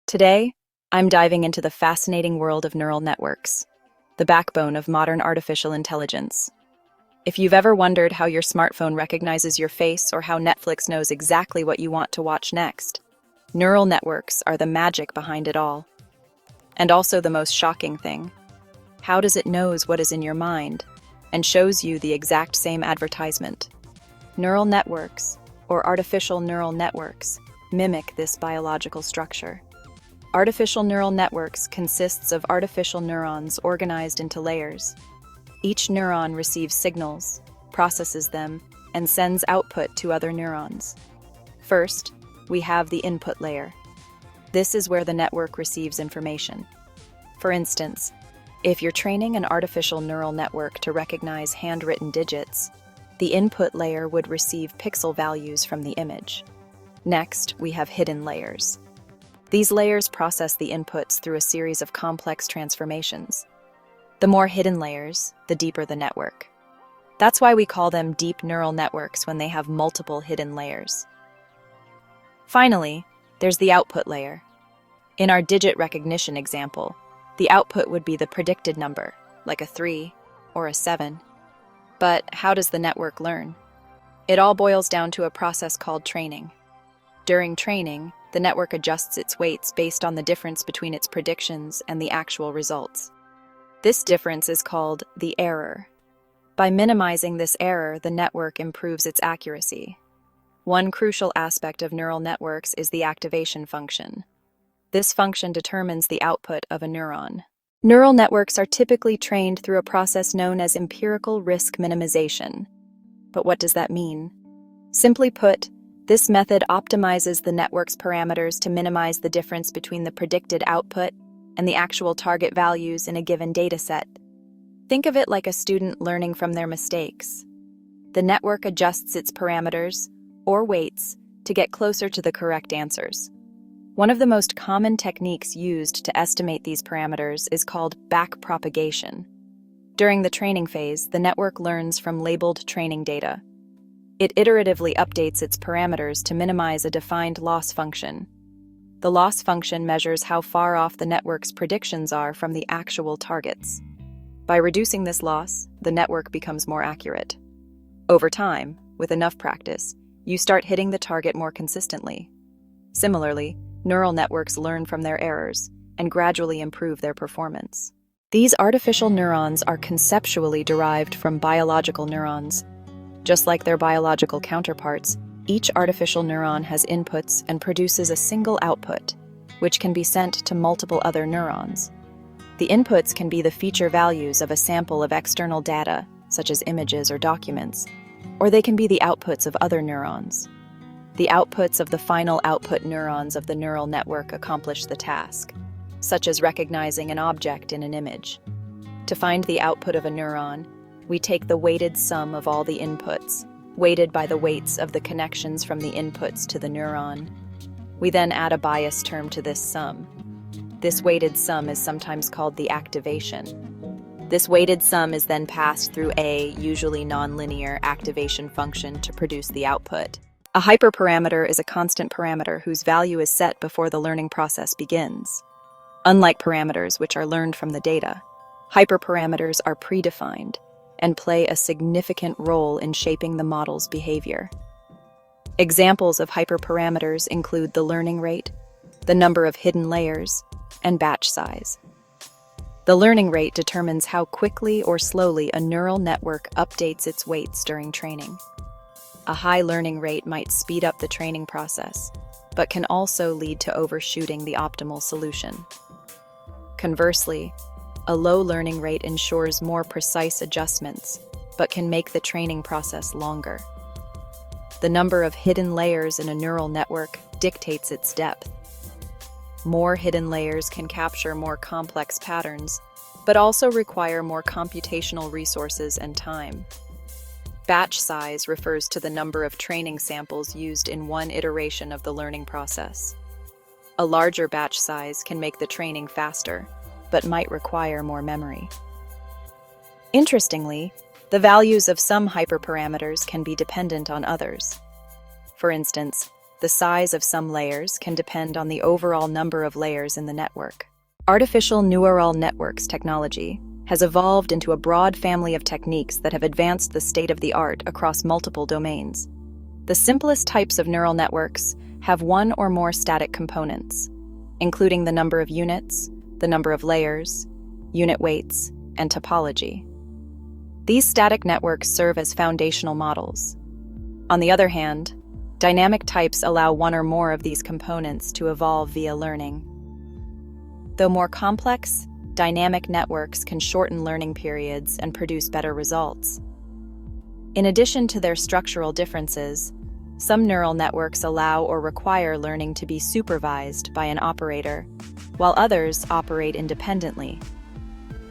Today, I'm diving into the fascinating world of neural networks, the backbone of modern artificial intelligence. If you've ever wondered how your smartphone recognizes your face or how Netflix knows exactly what you want to watch next, neural networks are the magic behind it all. And also the most shocking thing, how does it knows what is in your mind and shows you the exact same advertisement? Neural networks, or artificial neural networks, mimic this biological structure. Artificial neural networks consists of artificial neurons organized into layers. Each neuron receives signals, processes them, and sends output to other neurons. First, we have the input layer. This is where the network receives information. For instance, if you're training an artificial neural network to recognize handwritten digits, the input layer would receive pixel values from the image. Next, we have hidden layers. These layers process the inputs through a series of complex transformations. The more hidden layers, the deeper the network. That's why we call them deep neural networks when they have multiple hidden layers. Finally, there's the output layer. In our digit recognition example, the output would be the predicted number, like a 3 or a 7. But how does the network learn? It all boils down to a process called training. During training, the network adjusts its weights based on the difference between its predictions and the actual results. This difference is called the error. By minimizing this error, the network improves its accuracy. One crucial aspect of neural networks is the activation function. This function determines the output of a neuron. Neural networks are typically trained through a process known as empirical risk minimization. But what does that mean? Simply put, this method optimizes the network's parameters to minimize the difference between the predicted output and the actual target values in a given dataset. Think of it like a student learning from their mistakes. The network adjusts its parameters, or weights, to get closer to the correct answers. One of the most common techniques used to estimate these parameters is called backpropagation. During the training phase, the network learns from labeled training data. It iteratively updates its parameters to minimize a defined loss function. The loss function measures how far off the network's predictions are from the actual targets. By reducing this loss, the network becomes more accurate. Over time, with enough practice, you start hitting the target more consistently. Similarly, neural networks learn from their errors and gradually improve their performance. These artificial neurons are conceptually derived from biological neurons. Just like their biological counterparts, each artificial neuron has inputs and produces a single output, which can be sent to multiple other neurons. The inputs can be the feature values of a sample of external data, such as images or documents, or they can be the outputs of other neurons. The outputs of the final output neurons of the neural network accomplish the task, such as recognizing an object in an image. To find the output of a neuron, we take the weighted sum of all the inputs, weighted by the weights of the connections from the inputs to the neuron. We then add a bias term to this sum. This weighted sum is sometimes called the activation. This weighted sum is then passed through a, usually nonlinear, activation function to produce the output. A hyperparameter is a constant parameter whose value is set before the learning process begins. Unlike parameters, which are learned from the data, hyperparameters are predefined and play a significant role in shaping the model's behavior. Examples of hyperparameters include the learning rate, the number of hidden layers, and batch size. The learning rate determines how quickly or slowly a neural network updates its weights during training. A high learning rate might speed up the training process, but can also lead to overshooting the optimal solution. Conversely, a low learning rate ensures more precise adjustments, but can make the training process longer. The number of hidden layers in a neural network dictates its depth. More hidden layers can capture more complex patterns, but also require more computational resources and time. Batch size refers to the number of training samples used in one iteration of the learning process. A larger batch size can make the training faster, but might require more memory. Interestingly, the values of some hyperparameters can be dependent on others. For instance, The size of some layers can depend on the overall number of layers in the network. Artificial neural networks technology has evolved into a broad family of techniques that have advanced the state-of-the-art across multiple domains. The simplest types of neural networks have one or more static components, including the number of units, the number of layers, unit weights, and topology. These static networks serve as foundational models. On the other hand, dynamic types allow one or more of these components to evolve via learning. Though more complex, dynamic networks can shorten learning periods and produce better results. In addition to their structural differences, some neural networks allow or require learning to be supervised by an operator, while others operate independently.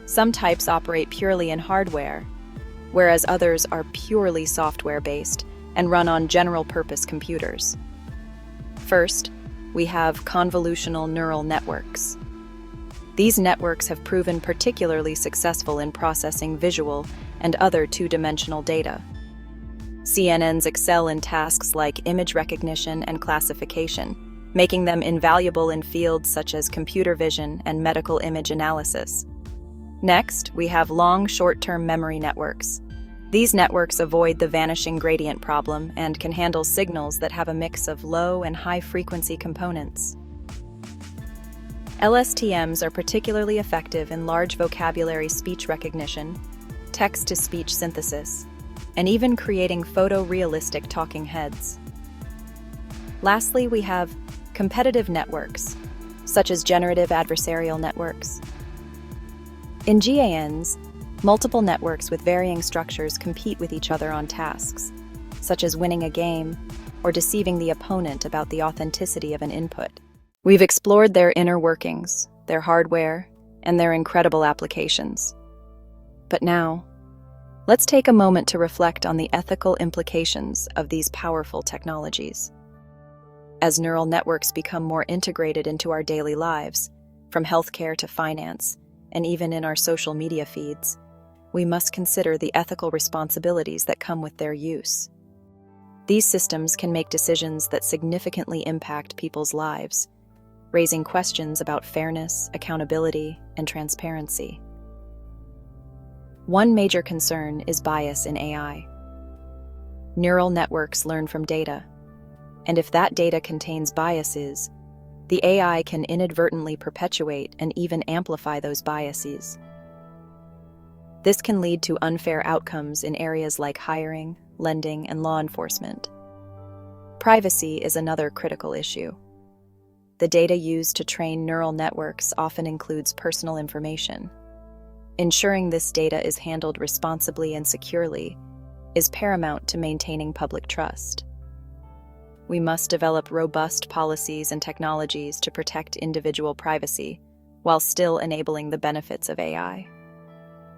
Some types operate purely in hardware, whereas others are purely software-based and run on general-purpose computers. First, we have convolutional neural networks. These networks have proven particularly successful in processing visual and other two-dimensional data. CNNs excel in tasks like image recognition and classification, making them invaluable in fields such as computer vision and medical image analysis. Next, we have long short-term memory networks. These networks avoid the vanishing gradient problem and can handle signals that have a mix of low and high-frequency components. LSTMs are particularly effective in large vocabulary speech recognition, text-to-speech synthesis, and even creating photorealistic talking heads. Lastly, we have competitive networks, such as generative adversarial networks. In GANs, multiple networks with varying structures compete with each other on tasks, such as winning a game or deceiving the opponent about the authenticity of an input. We've explored their inner workings, their hardware, and their incredible applications. But now, let's take a moment to reflect on the ethical implications of these powerful technologies. As neural networks become more integrated into our daily lives, from healthcare to finance, and even in our social media feeds, we must consider the ethical responsibilities that come with their use. These systems can make decisions that significantly impact people's lives, raising questions about fairness, accountability, and transparency. One major concern is bias in AI. Neural networks learn from data, and if that data contains biases, the AI can inadvertently perpetuate and even amplify those biases. This can lead to unfair outcomes in areas like hiring, lending, and law enforcement. Privacy is another critical issue. The data used to train neural networks often includes personal information. Ensuring this data is handled responsibly and securely is paramount to maintaining public trust. We must develop robust policies and technologies to protect individual privacy while still enabling the benefits of AI.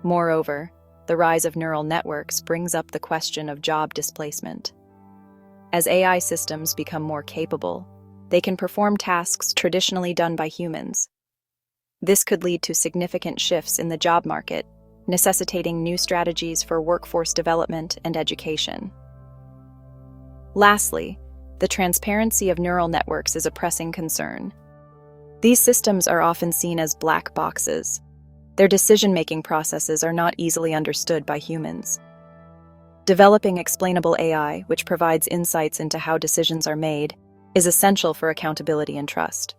Moreover, the rise of neural networks brings up the question of job displacement. As AI systems become more capable, they can perform tasks traditionally done by humans. This could lead to significant shifts in the job market, necessitating new strategies for workforce development and education. Lastly, the transparency of neural networks is a pressing concern. These systems are often seen as black boxes. Their decision-making processes are not easily understood by humans. Developing explainable AI, which provides insights into how decisions are made, is essential for accountability and trust.